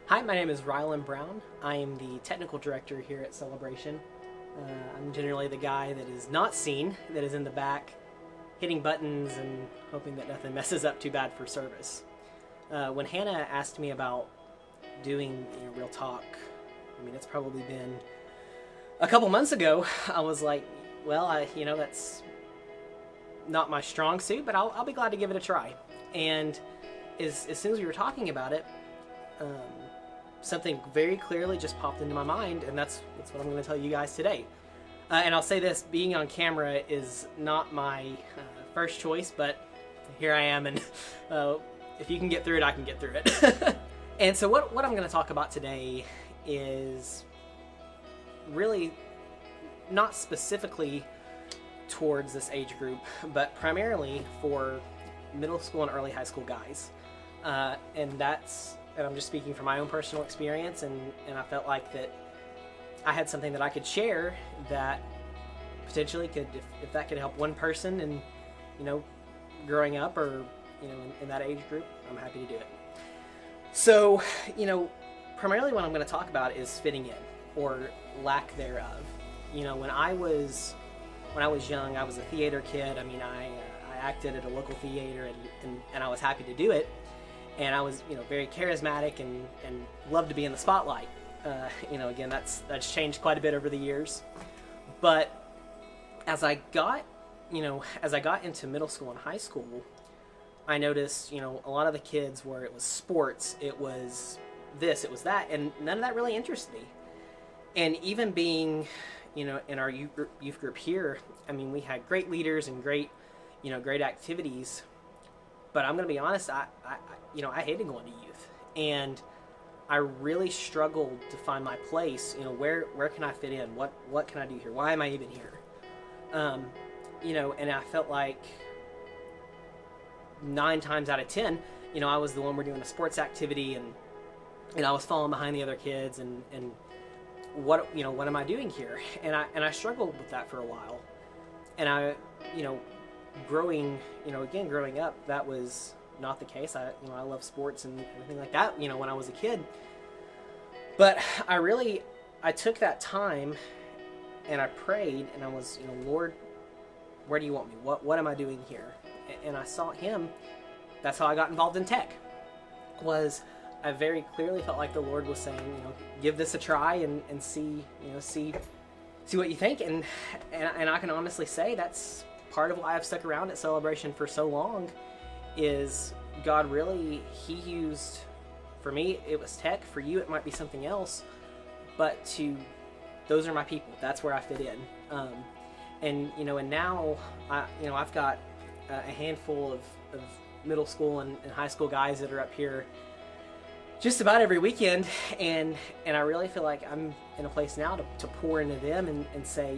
Hi, my name is Rylan Brown. I am the technical director here at Celebration. I'm generally the guy that is not seen, that is in the back, hitting buttons and hoping that nothing messes up too bad for service. When Hannah asked me about doing Real Talk, it's probably been a couple months ago, I was like, well, that's not my strong suit, but I'll be glad to give it a try. And as soon as we were talking about it, something very clearly just popped into my mind, and that's what I'm going to tell you guys today. And I'll say this, being on camera is not my first choice, but here I am, and if you can get through it, I can get through it. And so what I'm going to talk about today is really not specifically towards this age group, but primarily for middle school and early high school guys. And I'm just speaking from my own personal experience, and I felt like that I had something that I could share that potentially could, if that could help one person and, growing up or, in that age group, I'm happy to do it. So, primarily what I'm going to talk about is fitting in, or lack thereof. When I was young, I was a theater kid. I acted at a local theater, and I was happy to do it. And I was, very charismatic and loved to be in the spotlight. Again, that's changed quite a bit over the years. But as I got into middle school and high school, I noticed, a lot of the kids where it was sports, it was this, it was that, and none of that really interested me. And even being, in our youth group here, we had great leaders and great activities. But I'm going to be honest, I hated going to youth, and I really struggled to find my place. Where can I fit in? What can I do here? Why am I even here? And I felt like 9 times out of 10, I was the one we're doing a sports activity, and I was falling behind the other kids, and what am I doing here? And I struggled with that for a while, and I growing up, that was not the case. I love sports and everything like that, when I was a kid. But I took that time and I prayed, and I was, Lord, where do you want me? What am I doing here? And I sought Him. That's how I got involved in tech. I very clearly felt like the Lord was saying, give this a try and see what you think. And I can honestly say that's part of why I've stuck around at Celebration for so long. Is God really, He used, for me it was tech, for you it might be something else, but those are my people. That's where I fit in. And now I've got a handful of middle school and high school guys that are up here just about every weekend, and I really feel like I'm in a place now to pour into them and say,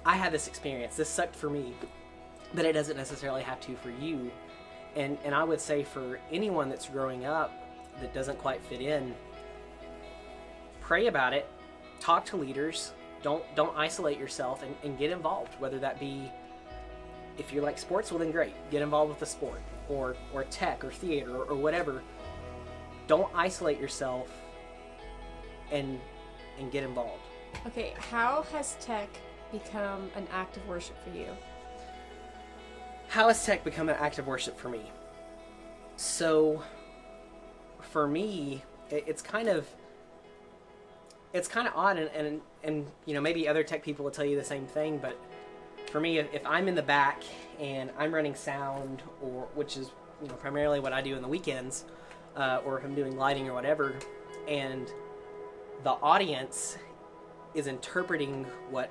I had this experience. This sucked for me, but it doesn't necessarily have to for you. And I would say for anyone that's growing up that doesn't quite fit in, pray about it, talk to leaders, don't isolate yourself, and get involved. Whether that be, if you like sports, well then great, get involved with the sport, or tech, or theater, or whatever. Don't isolate yourself, and get involved. Okay, how has tech become an act of worship for you? How has tech become an act of worship for me? So, for me, it's kind of odd, and maybe other tech people will tell you the same thing, but for me, if I'm in the back and I'm running sound, or which is primarily what I do in the weekends, or if I'm doing lighting or whatever, and the audience is interpreting what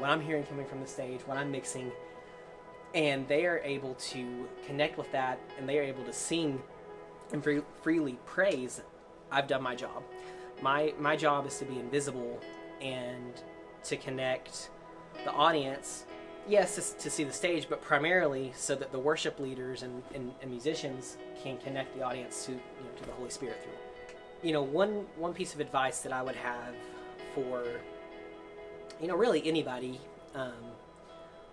I'm hearing coming from the stage, what I'm mixing, and they are able to connect with that, and they are able to sing and freely praise, I've done my job. My job is to be invisible and to connect the audience, yes, to see the stage, but primarily so that the worship leaders and musicians can connect the audience to the Holy Spirit through it. One piece of advice that I would have for really anybody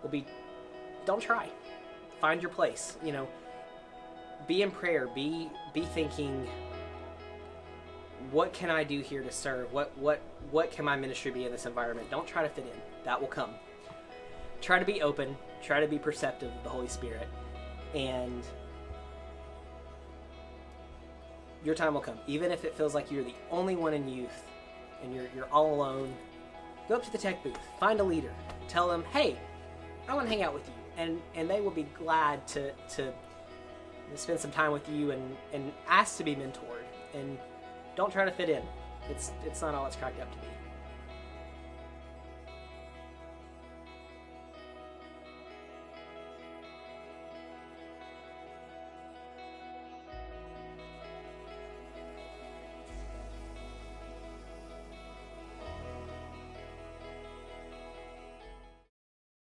will be, don't try. Find your place. Be in prayer. Be thinking, what can I do here to serve? What can my ministry be in this environment? Don't try to fit in. That will come. Try to be open. Try to be perceptive of the Holy Spirit. And your time will come. Even if it feels like you're the only one in youth and you're all alone, go up to the tech booth. Find a leader. Tell them, hey, I want to hang out with you. And they will be glad to spend some time with you and ask to be mentored. And don't try to fit in. It's not all it's cracked up to be.